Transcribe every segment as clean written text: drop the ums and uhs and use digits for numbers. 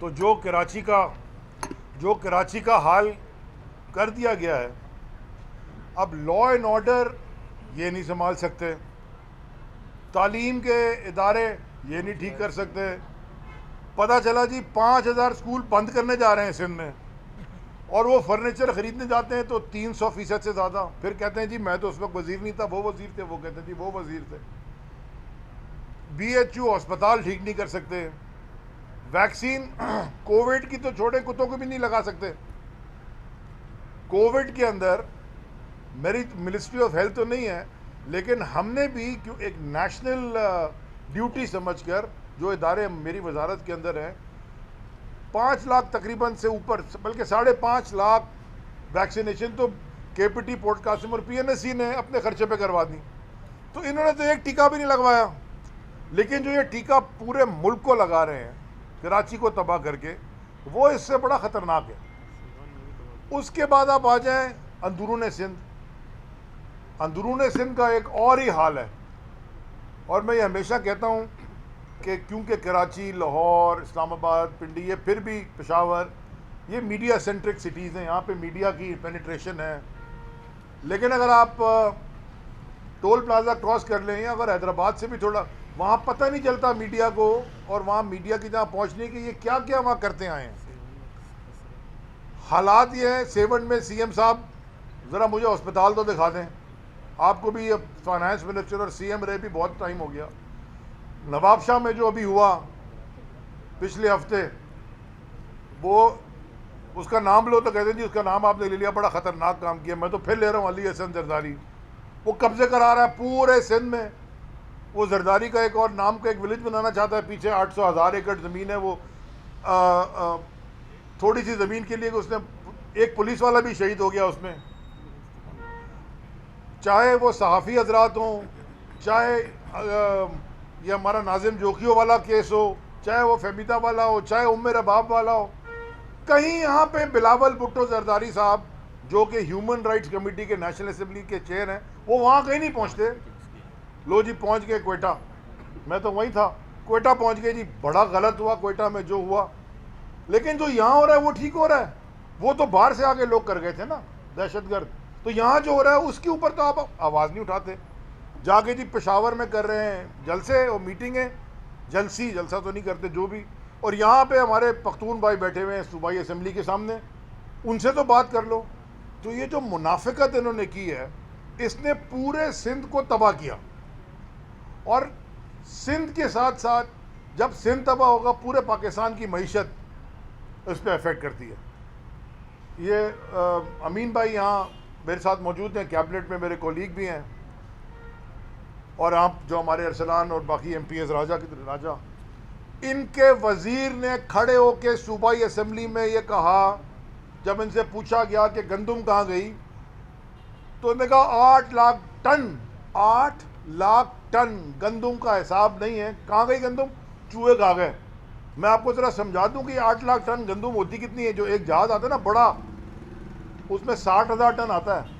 तो जो कराची का हाल कर दिया गया है, अब लॉ एंड ऑर्डर ये नहीं संभाल सकते, तालीम के इदारे ये नहीं ठीक कर सकते। पता चला जी 5,000 स्कूल बंद करने जा रहे हैं सिंध में, और वो फर्नीचर ख़रीदने जाते हैं तो 300% से ज़्यादा। फिर कहते हैं जी मैं तो उस वक्त वज़ीर नहीं था, वो वज़ीर थे। वो कहते हैं जी वो वज़ीर थे। BHU अस्पताल ठीक नहीं कर सकते, वैक्सीन कोविड की तो छोटे कुत्तों को भी नहीं लगा सकते। कोविड के अंदर मेरी मिनिस्ट्री ऑफ हेल्थ तो नहीं है, लेकिन हमने भी क्यों एक नेशनल ड्यूटी समझकर जो इदारे मेरी वजारत के अंदर हैं, 5 लाख तकरीबन से ऊपर, बल्कि 5.5 लाख वैक्सीनेशन तो KPT, पोर्ट कासिम और PNSC ने अपने खर्चे पे करवा दी। तो इन्होंने तो एक टीका भी नहीं लगवाया। लेकिन जो ये टीका पूरे मुल्क को लगा रहे हैं कराची को तबाह करके, वो इससे बड़ा ख़तरनाक है। उसके बाद आप आ जाएं अंदरून सिंध। अंदरून सिंध का एक और ही हाल है, और मैं ये हमेशा कहता हूँ कि क्योंकि कराची, लाहौर, इस्लामाबाद, पिंडी, ये फिर भी पेशावर, ये मीडिया सेंट्रिक सिटीज़ हैं, यहाँ पे मीडिया की पेनिट्रेशन है। लेकिन अगर आप टोल प्लाजा क्रॉस कर लें, या अगर हैदराबाद से भी थोड़ा, वहाँ पता नहीं चलता मीडिया को, और वहाँ मीडिया की जहाँ पहुँचने की ये क्या क्या वहाँ करते आए हैं। हालात ये हैं, सेवन में CM साहब ज़रा मुझे अस्पताल तो दिखा दें। आपको भी अब फाइनेंस मिनिस्टर और CM रहे भी बहुत टाइम हो गया। नवाब शाह में जो अभी हुआ पिछले हफ्ते, वो उसका नाम लो तो कहते हैं जी उसका नाम आपने ले लिया, बड़ा ख़तरनाक काम किया। मैं तो फिर ले रहा हूँ अली हसन जरदारी, वो कब्जे करा रहा है पूरे सिंध में। वो जरदारी का एक और नाम का एक विलेज बनाना चाहता है, पीछे 800,000 एकड़ ज़मीन है। वो थोड़ी सी ज़मीन के लिए उसने, एक पुलिस वाला भी शहीद हो गया उसमें। चाहे वो सहाफ़ी हजरात हों, चाहे ये हमारा नाजिम जोखियों वाला केस हो, चाहे वो फहमीदा वाला हो, चाहे उम्मे रबाब वाला हो, कहीं यहाँ पे बिलावल भुट्टो जरदारी साहब जो कि ह्यूमन राइट्स कमेटी के नेशनल असेंबली के चेयर हैं, वो वहाँ कहीं नहीं पहुँचते। लो जी पहुँच गए क्वेटा, मैं तो वहीं था, क्वेटा पहुँच गए जी। बड़ा गलत हुआ क्वेटा में जो हुआ, लेकिन जो यहाँ हो रहा है वो ठीक हो रहा है। वो तो बाहर से आके लोग कर गए थे ना, दहशतगर्द। तो यहाँ जो हो रहा है उसके ऊपर तो आप आवाज़ नहीं उठाते। जाके जी पेशावर में कर रहे हैं जलसे और मीटिंगें, जलसा तो नहीं करते जो भी। और यहाँ पे हमारे पख्तून भाई बैठे हुए हैं सूबाई असेंबली के सामने, उनसे तो बात कर लो। तो ये जो मुनाफिकत इन्होंने की है, इसने पूरे सिंध को तबाह किया। और सिंध के साथ साथ जब सिंध तबाह होगा, पूरे पाकिस्तान की मईशत इस पर अफेक्ट करती है। ये अमीन भाई यहाँ मेरे साथ मौजूद हैं, कैबिनेट में मेरे कोलीग भी हैं, और आप जो हमारे अरसलान और बाकी MPs राजा, इनके वज़ीर ने खड़े होकर सूबाई असेंबली में ये कहा, जब इनसे पूछा गया कि गंदम कहाँ गई, तो इन्होंने कहा 8 लाख टन गंदम का हिसाब नहीं है। कहाँ गई गंदम? चूहे खा गए। मैं आपको ज़रा समझा दूं कि 8 लाख टन गंदम होती कितनी है। जो एक जहाज़ आता है ना बड़ा, उसमें 60,000 टन आता है।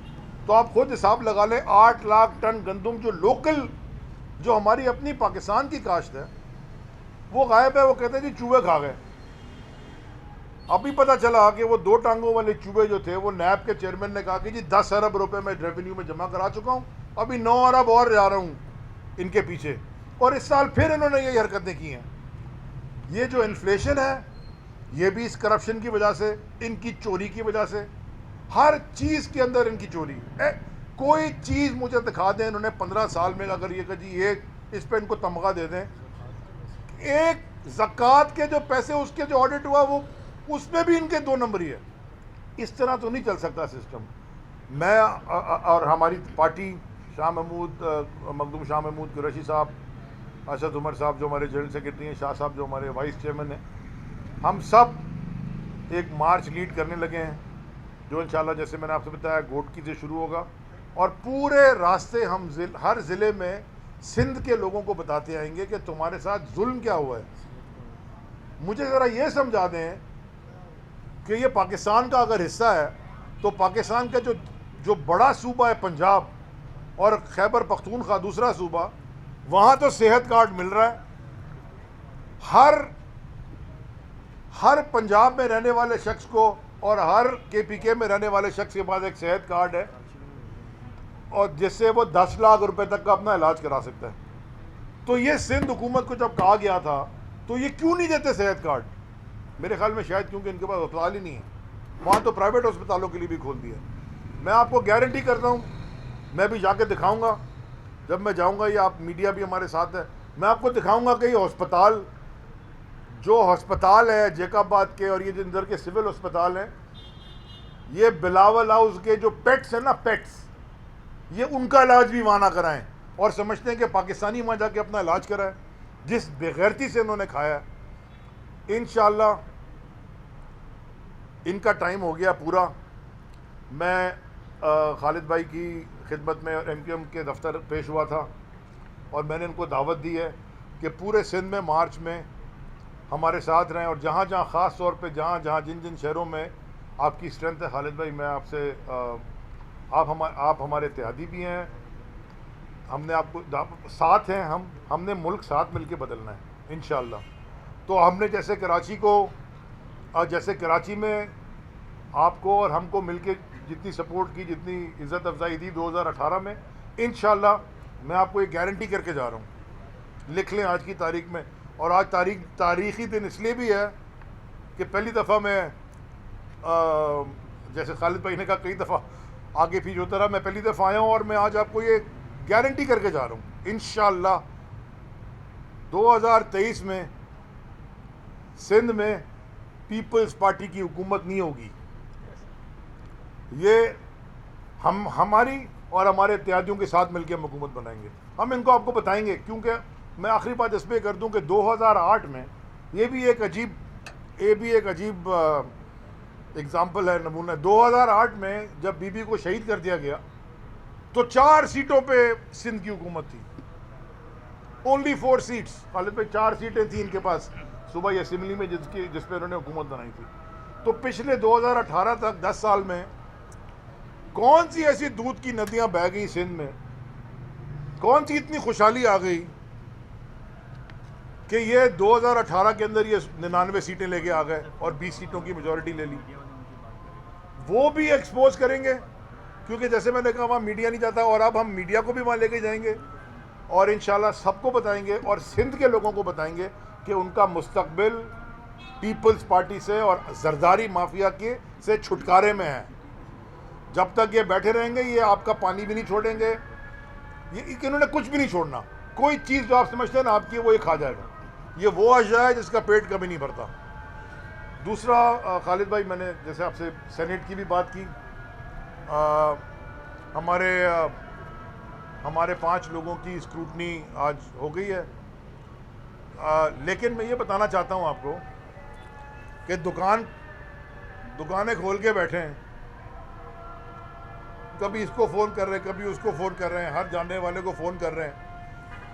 तो आप खुद हिसाब लगा लें, 8 लाख टन गंदम जो लोकल, जो हमारी अपनी पाकिस्तान की काश्त है, वो गायब है। वो कहते हैं जी चूहे खा गए। अभी पता चला कि वो 2 टांगों वाले चूहे जो थे, वो नैब के चेयरमैन ने कहा कि जी 10 अरब रुपए मैं रेवेन्यू में जमा करा चुका हूँ, अभी 9 अरब और जा रहा हूँ इनके पीछे। और इस साल फिर इन्होंने ये हरकतें की हैं। ये जो इन्फ्लेशन है, ये भी इस करप्शन की वजह से, इनकी चोरी की वजह से, हर चीज़ के अंदर इनकी चोरी। कोई चीज़ मुझे दिखा दें इन्होंने 15 साल में, अगर ये जी ये इस पर इनको तमगा दे दें। एक ज़कात के जो पैसे, उसके जो ऑडिट हुआ, वो उसमें भी इनके 2 नंबर ही है। इस तरह तो नहीं चल सकता सिस्टम। मैं और हमारी पार्टी, शाह महमूद, मखदूम शाह महमूद कुरैशी साहब, असद उमर साहब जो हमारे जनरल सेक्रेटरी हैं, शाह साहब जो हमारे वाइस चेयरमैन हैं, हम सब एक मार्च लीड करने लगे हैं, जो इंशाल्लाह जैसे मैंने आपसे बताया गोटकी से शुरू होगा। और पूरे रास्ते हम हर ज़िले में सिंध के लोगों को बताते आएंगे कि तुम्हारे साथ जुल्म क्या हुआ है। मुझे ज़रा ये समझा दें कि ये पाकिस्तान का अगर हिस्सा है, तो पाकिस्तान का जो बड़ा सूबा है पंजाब, और खैबर पख्तूनख्वा दूसरा सूबा, वहाँ तो सेहत कार्ड मिल रहा है। हर हर पंजाब में रहने वाले शख्स को और हर KPK में रहने वाले शख्स के पास एक सेहत कार्ड है और जिससे वो 10 लाख रुपए तक का अपना इलाज करा सकता है। तो ये सिंध हुकूमत को जब कहा गया था तो ये क्यों नहीं देते सेहत कार्ड? मेरे ख्याल में शायद क्योंकि इनके पास अस्पताल ही नहीं है, वहाँ तो प्राइवेट अस्पतालों के लिए भी खोल दिया। मैं आपको गारंटी करता हूँ, मैं भी जाके दिखाऊंगा जब मैं जाऊंगा, या आप मीडिया भी हमारे साथ है, मैं आपको दिखाऊंगा कि ये अस्पताल जो अस्पताल है जैकबाबाद के और ये जिंदर के सिविल अस्पताल हैं, ये बिलावल हाउस के जो पेट्स हैं ना, पेट्स, ये उनका इलाज भी वहाँ ना कराएं और समझते हैं कि पाकिस्तानी वहाँ जाके अपना इलाज कराएं, जिस बेगैरती से इन्होंने खाया। इंशाअल्लाह इनका टाइम हो गया पूरा। मैं खालिद भाई की खिदमत में MQM के दफ्तर पेश हुआ था और मैंने इनको दावत दी है कि पूरे सिंध में मार्च में हमारे साथ रहें और जहाँ जहाँ ख़ास तौर पे जहाँ जहाँ जिन जिन शहरों में आपकी स्ट्रेंथ है, खालिद भाई मैं आपसे आप हमारे इत्तेहादी भी हैं, हमने आपको साथ हैं, हमने मुल्क साथ मिलके बदलना है इंशाअल्लाह। तो हमने जैसे कराची में आपको और हमको मिलके जितनी सपोर्ट की, जितनी इज़्ज़त अफजाई दी 2018 में, इंशाअल्लाह मैं आपको एक गारंटी करके जा रहा हूँ, लिख लें आज की तारीख में। और आज तारीख़ी दिन इसलिए भी है कि पहली दफ़ा मैं जैसे खालिद भाई ने कहा कई दफ़ा आगे पीछे होता रहा, मैं पहली दफ़ा आया हूँ और मैं आज आपको ये गारंटी करके जा रहा हूँ इंशाअल्लाह 2023 में सिंध में पीपल्स पार्टी की हुकूमत नहीं होगी। ये हमारी और हमारे इत्तेहादियों के साथ मिलकर हम हुकूमत बनाएंगे। हम इनको आपको बताएंगे, क्योंकि मैं आखिरी बात इस पर कर दूं कि 2008 में ये भी एक अजीब एग्ज़ाम्पल है, नमूना। 2008 में जब बीबी को शहीद कर दिया गया तो 4 सीटों पे सिंध की हुकूमत थी, ओनली 4 सीट्स। खालिद भाई 4 सीटें थी इनके पास सूबाई असेंबली में जिस पे उन्होंने हुकूमत बनाई थी। तो पिछले 2018 तक 10 साल में कौन सी ऐसी दूध की नदियां बह गई सिंध में, कौन सी इतनी खुशहाली आ गई कि ये 2018 के अंदर ये 99 सीटें लेके आ गए और 20 सीटों की मेजॉरिटी ले ली। वो भी एक्सपोज करेंगे, क्योंकि जैसे मैंने कहा वहाँ मीडिया नहीं जाता, और अब हम मीडिया को भी वहाँ लेके जाएंगे और इंशाल्लाह सबको बताएंगे और सिंध के लोगों को बताएंगे कि उनका मुस्तकबिल पीपल्स पार्टी से और जरदारी माफिया के से छुटकारे में है। जब तक ये बैठे रहेंगे ये आपका पानी भी नहीं छोड़ेंगे, ये इन्होंने कुछ भी नहीं छोड़ना। कोई चीज़ जो आप समझते हैं ना आपकी, वो ये खा जाएगा। ये वो अशिया है जिसका पेट कभी नहीं भरता। दूसरा खालिद भाई, मैंने जैसे आपसे सेनेट की भी बात की, हमारे 5 लोगों की स्क्रूटनी आज हो गई है, लेकिन मैं ये बताना चाहता हूँ आपको कि दुकानें खोल के बैठे हैं, कभी इसको फ़ोन कर रहे हैं, कभी उसको फ़ोन कर रहे हैं, हर जानने वाले को फ़ोन कर रहे हैं।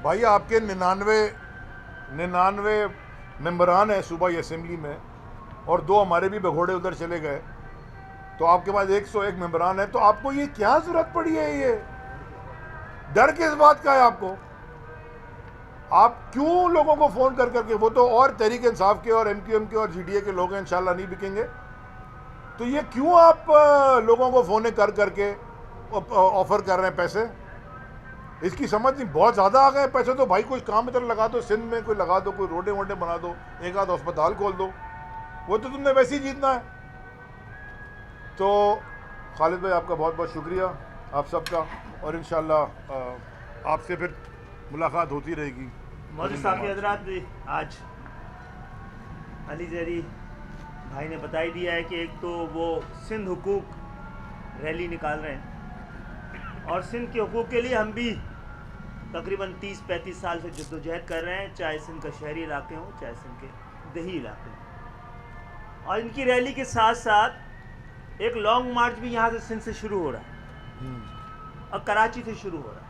भाई आपके 99 मेंबरान हैं सूबाई असेंबली में और 2 हमारे भी भगोड़े उधर चले गए, तो आपके पास 101 मेंबरान है। तो आपको ये क्या ज़रूरत पड़ी है? ये डर किस बात का है आपको? आप क्यों लोगों को फ़ोन कर करके, वो तो और तहरीक इंसाफ के और MQM के और GDA के लोग हैं, इंशाल्लाह नहीं बिकेंगे, तो ये क्यों आप लोगों को फ़ोन कर करके ऑफ़र कर रहे हैं पैसे? इसकी समझ नहीं, बहुत ज़्यादा आ गए पैसे। तो भाई कुछ काम इधर लगा दो, सिंध में कोई लगा दो, कोई रोडे वोडे बना दो, एक आध अस्पताल खोल दो, वो तो तुमने वैसे ही जीतना है। तो खालिद भाई आपका बहुत बहुत शुक्रिया आप सबका, और इंशाल्लाह आपसे फिर मुलाकात होती रहेगी। मौजूद साथी हज़रात, आज अली ज़हरी भाई ने बता ही दिया है कि एक तो वो सिंध हुकूक रैली निकाल रहे हैं और सिंध के हुकूक के लिए हम भी तकरीबन 30-35 साल से जद्दोजहद कर रहे हैं, चाहे सिंध का शहरी इलाके हों चाहे सिंध के दही इलाके हों। और इनकी रैली के साथ साथ एक लॉन्ग मार्च भी यहाँ से सिंध से शुरू हो रहा है और कराची से शुरू हो रहा है।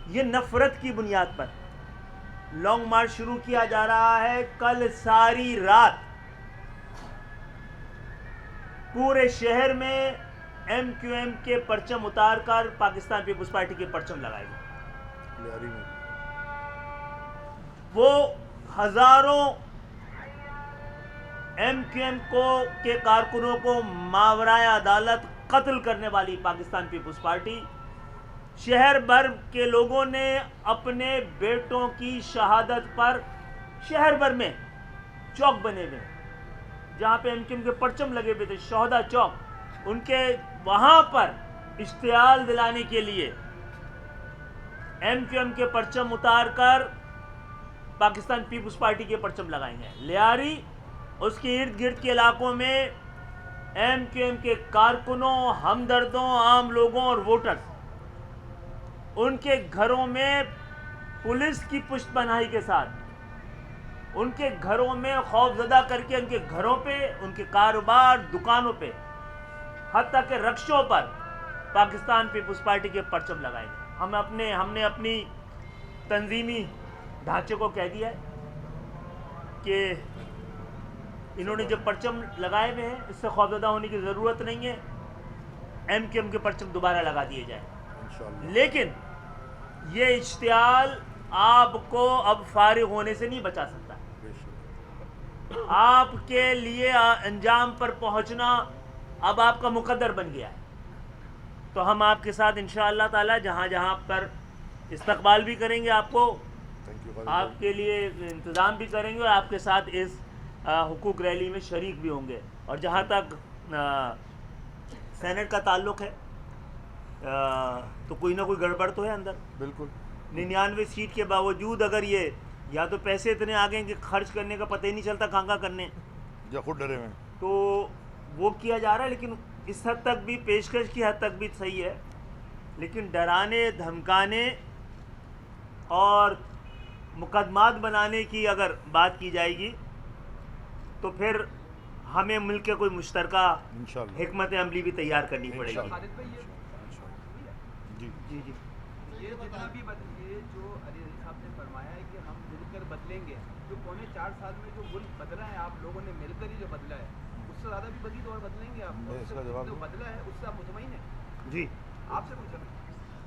ये नफ़रत की बुनियाद पर लॉन्ग मार्च शुरू किया जा रहा है। कल सारी रात पूरे शहर में MQM के परचम उतार कर पाकिस्तान पीपुल्स पार्टी के परचम लगाए गए। वो हजारों MQM के कारकुनों को मावराए अदालत कत्ल करने वाली पाकिस्तान पीपुल्स पार्टी, शहर भर के लोगों ने अपने बेटों की शहादत पर शहर भर में चौक बने हुए, जहाँ पे MQM के परचम लगे हुए थे, शोहदा चौक, उनके वहाँ पर इश्तियाल दिलाने के लिए MQM के परचम उतार कर पाकिस्तान पीपुल्स पार्टी के परचम लगाएंगे। लियारी उसके इर्द गिर्द के इलाकों में MQM के कारकुनों, हमदर्दों, आम लोगों और वोटर्स, उनके घरों में पुलिस की पुष्टपनाही के साथ, उनके घरों में खौफजदा करके उनके घरों पे, उनके कारोबार, दुकानों पे, हत्ता के रक्षों पर पाकिस्तान पीपुल्स पार्टी के परचम लगाएंगे। हमने अपनी तंजीमी ढांचे को कह दिया है कि इन्होंने जो परचम लगाए हुए हैं, इससे खौफजदा होने की ज़रूरत नहीं है, MQM के परचम दोबारा लगा दिए जाए। लेकिन ये इश्तियाल आपको अब फारिग होने से नहीं बचा सकता। आपके लिए अंजाम पर पहुंचना अब आपका मुकद्दर बन गया है। तो हम आपके साथ इंशाअल्लाह ताला जहाँ जहाँ पर इस्तकबाल भी करेंगे, आपके लिए इंतज़ाम भी करेंगे और आपके साथ इस हुकूक रैली में शरीक भी होंगे। और जहाँ तक सेनेट का ताल्लुक़ है, तो कोई ना कोई गड़बड़ तो है अंदर। बिल्कुल 99 सीट के बावजूद अगर ये या तो पैसे इतने आ गए कि खर्च करने का पता ही नहीं चलता कहाँ करने, या खुद डरे हुए, तो वो किया जा रहा है। लेकिन इस हद तक भी, पेशकश की हद तक भी सही है, लेकिन डराने, धमकाने और मुकदमात बनाने की अगर बात की जाएगी तो फिर हमें मिलकर कोई मुश्तरका हिकमत अमली भी तैयार करनी पड़ेगी। जी जी जी, ये जितना भी ये जो अली साहब ने फरमाया है कि हम मिलकर बदलेंगे, जो पौने 4 साल में जो मुल्क बदला है, आप लोगों ने मिलकर ही जो बदला है, उससे ज़्यादा भी बदली तो और बदलेंगे आप। जो बदला है उससे आप मुतमईन हैं? जी, आपसे पूछा।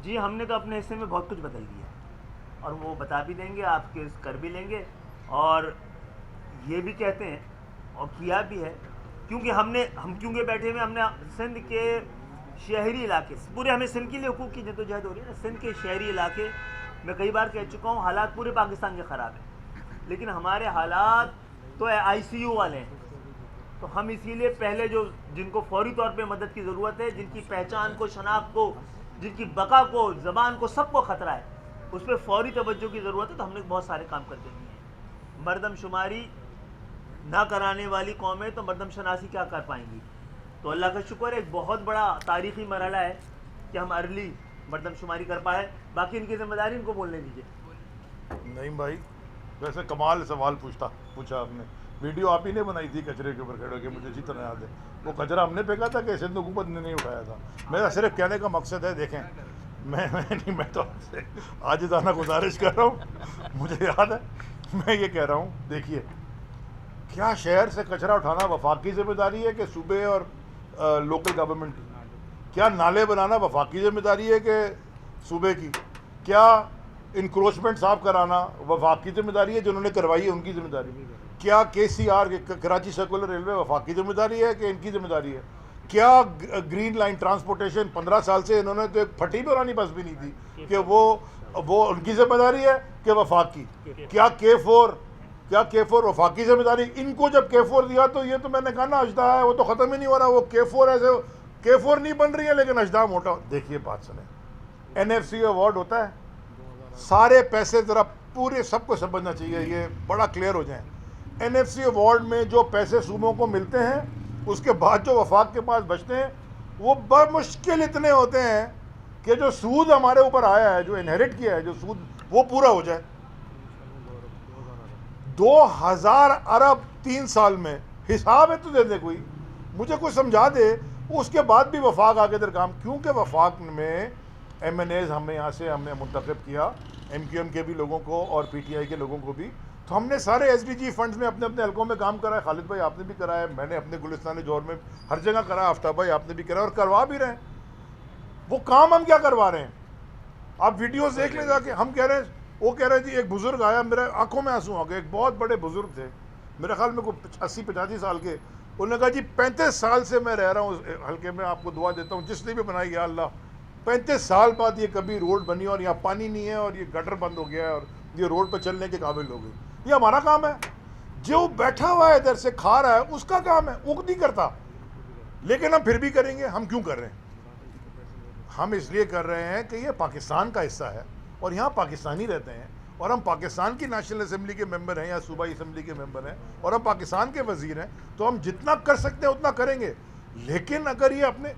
जी, हमने तो अपने हिस्से में बहुत कुछ बदल दिया और वो बता भी देंगे, आपके कर भी लेंगे और ये भी कहते हैं और किया भी है, क्योंकि हम क्योंकि बैठे हुए हमने सिंध के शहरी इलाके, पूरे हमें सिंध के लिए हुकूक की जदोजहद हो रही है ना, सिंध के शहरी इलाके मैं कई बार कह चुका हूँ, हालात पूरे पाकिस्तान के ख़राब हैं, लेकिन हमारे हालात तो ICU वाले हैं। तो हम इसीलिए पहले जिनको फौरी तौर पे मदद की ज़रूरत है, जिनकी पहचान को, शनाख्त को, जिनकी बका को, ज़बान को, सबको ख़तरा है, उस पर फौरी तवज्जो की ज़रूरत है। तो हमने बहुत सारे काम कर दिए हैं। मरदमशुमारी ना कराने वाली कौमें तो मरदमशनासी क्या कर पाएंगी? तो अल्लाह का शुक्र है, एक बहुत बड़ा तारीख़ी मरहला है कि हम अर्ली मरदमशुमारी कर पाए। बाकी इनकी जिम्मेदारी इनको बोलने दीजिए। नहीं भाई, वैसे कमाल सवाल पूछा आपने। वीडियो आप ही ने बनाई थी कचरे के ऊपर खड़े होकर, मुझे अच्छी तरह याद है। वो कचरा हमने फेंका था कि सिंध हुकूमत ने नहीं उठाया था। मेरा सिर्फ कहने का मकसद है, देखें मैं तो आजिज़ाना गुजारिश कर रहा हूँ, मुझे याद है, मैं ये कह रहा हूँ, देखिए क्या शहर से कचरा उठाना वफाकी जिम्मेदारी है कि सूबे और लोकल गवर्नमेंट की? क्या नाले बनाना वफाकी जिम्मेदारी है कि सूबे की? क्या इंक्रोचमेंट साफ कराना वफाकी जिम्मेदारी है, जिन्होंने करवाई है उनकी जिम्मेदारी? क्या KCR कराची सर्कुलर रेलवे वफाकी जिम्मेदारी है कि इनकी जिम्मेदारी है? क्या ग्रीन लाइन ट्रांसपोर्टेशन 15 साल से इन्होंने तो एक फटी पुरानी बस भी नहीं दी कि वो उनकी जिम्मेदारी है कि वफाकी? क्या K4 वफाकी जिम्मेदारी? इनको जब K4 दिया तो ये तो मैंने कहा ना, अजदा है, वो तो ख़त्म ही नहीं हो रहा। वो K4 ऐसे K4 नहीं बन रही है, लेकिन अजदा मोटा। देखिए बात सुने, NFC अवार्ड होता है, सारे पैसे ज़रा पूरे सबको समझना चाहिए, ये बड़ा क्लियर हो जाए। NFC अवार्ड में जो पैसे सूबों को मिलते हैं, उसके बाद जो वफाक के पास बचते हैं, वो बमुश्किल इतने होते हैं कि जो सूद हमारे ऊपर आया है, जो इनहेरिट किया है, जो सूद, वो पूरा हो जाए। 2000 अरब 3 साल में हिसाब है तो दे दे, कोई मुझे कोई समझा दे। उसके बाद भी वफाक आगे इधर काम, क्योंकि वफाक में MNAs हमने मुंतखब किया, MQM के भी लोगों को और PTI के लोगों को भी। तो हमने सारे SDG फंड्स में अपने अपने हलकों में काम करा है। खालिद भाई आपने भी करा है, मैंने अपने गुलिस्तान जौहर में हर जगह करा है, आफ्ताब भाई आपने भी करा और करवा भी रहे हैं। वो काम हम क्या करवा रहे हैं, आप वीडियोस देख लें जाके। हम कह रहे हैं, वो कह रहे हैं जी, एक बुज़ुर्ग आया, मेरे आंखों में आंसू आ गए। एक बहुत बड़े बुज़ुर्ग थे, मेरे ख्याल में कोई 80-85 साल के, उन्होंने कहा जी 35 साल से मैं रह रहा हूँ उस हल्के में, आपको दुआ देता हूँ जिसने भी बनाई या अल्लाह, 35 साल बाद ये कभी रोड बनी और यहाँ पानी नहीं है और ये गटर बंद हो गया है और ये रोड पर चलने के काबिल हो गई। ये हमारा काम है, जो बैठा हुआ है इधर से खा रहा है उसका काम है, वो नहीं करता, लेकिन हम फिर भी करेंगे। हम क्यों कर रहे हैं? हम इसलिए कर रहे हैं कि ये पाकिस्तान का हिस्सा है और यहाँ पाकिस्तानी रहते हैं और हम पाकिस्तान की नेशनल असेंबली के मेंबर हैं या सूबाई असेंबली के मेंबर हैं और हम पाकिस्तान के वजीर हैं, तो हम जितना कर सकते हैं उतना करेंगे। लेकिन अगर ये अपने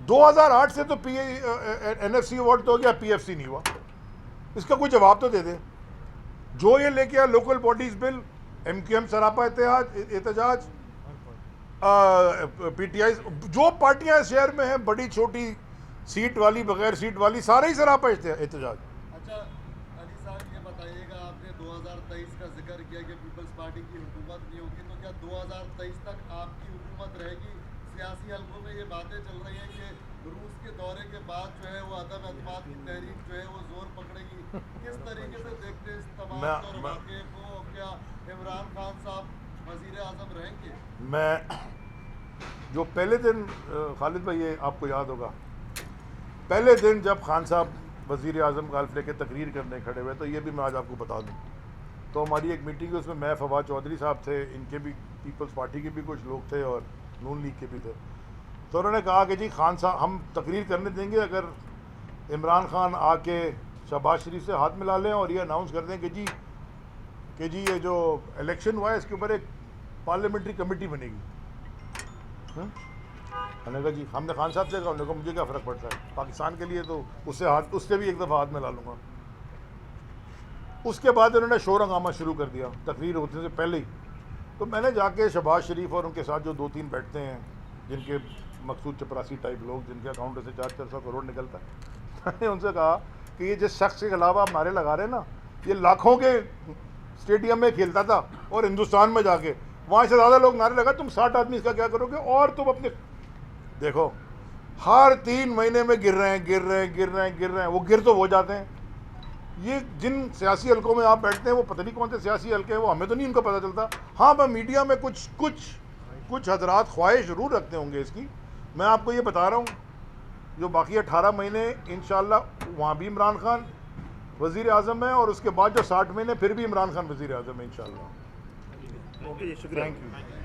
2008 से तो NFC अवार्ड तो हो गया, PFC नहीं हुआ, इसका कोई जवाब तो दे दे। जो ये लेके आया लोकल बॉडीज बिल, MQM सरापा एहतजाज, PTI, जो पार्टियां शहर में हैं, बड़ी छोटी, सीट वाली, बगैर सीट वाली, सारे ही सरापा एहतजाज। अच्छा अली साहब ये बताइएगा, आपने 2023 का जिक्र किया कि पीपल्स पार्टी की हुकूमत नहीं होगी, तो क्या 2023 तक आपकी हुकूमत रहेगी? सियासी हलकों में ये बातें चल रही हैं कि रूस के दौरे के बाद जो है वो अदम एतमाद की तहरीक जो है वो जोर पकड़ेगी। किस तरीके से देखते हैं इस तमाम तौर वाक़े को? क्या इमरान खान साहब वज़ीर आज़म रहेंगे? मैं जो पहले दिन खालिद भाई, ये आपको याद होगा, पहले दिन जब खान साहब वज़ीर आज़म का हल्फ लेके तकरीर करने खड़े हुए, तो ये भी मैं आज आपको बता दूं, तो हमारी एक मीटिंग है, उसमें मैं, फवाद चौधरी साहब थे, इनके भी पीपल्स पार्टी के भी कुछ लोग थे और नून लीग के भी थे। तो उन्होंने कहा कि जी खान साहब हम तकरीर करने देंगे अगर इमरान खान आके शहबाज शरीफ से हाथ मिला लें और ये अनाउंस कर दें कि जी ये जो इलेक्शन हुआ है इसके ऊपर एक पार्लियामेंट्री कमेटी बनेगी। मैंने कहा जी, हमने खान साहब से कहा, उन्होंने कहा मुझे क्या फ़र्क पड़ता है, पाकिस्तान के लिए तो उससे भी एक दफ़ा हाथ मिला लूँगा। उसके बाद उन्होंने शोर हंगामा शुरू कर दिया तकरीर होने से पहले ही। तो मैंने जाके शहबाज शरीफ और उनके साथ जो 2-3 बैठते हैं, जिनके मकसूद चपरासी टाइप लोग, जिनके अकाउंट से 400-400 करोड़ निकलता है, मैंने उनसे कहा कि ये जिस शख्स के खिलाफ आप नारे लगा रहे हैं ना, ये लाखों के स्टेडियम में खेलता था और हिंदुस्तान में जाके वहाँ से ज़्यादा लोग नारे लगा, तुम 60 आदमी इसका क्या करोगे? और तुम अपने देखो हर 3 महीने में गिर रहे हैं, वो गिर तो हो जाते हैं। ये जिन सियासी हलकों में आप बैठते हैं वो पता नहीं कौन से सियासी हलके हैं, वो हमें तो नहीं उनका पता चलता। हाँ, मैं मीडिया में कुछ हजरात ख्वाहिश ज़रूर रखते होंगे इसकी। मैं आपको ये बता रहा हूँ, जो बाकी 18 महीने इंशाल्लाह वहाँ भी इमरान खान वज़ीर आज़म है और उसके बाद जो 60 महीने फिर भी इमरान खान वज़ीर आज़म है इंशाल्लाह। ओके, शुक्रिया। Thank you.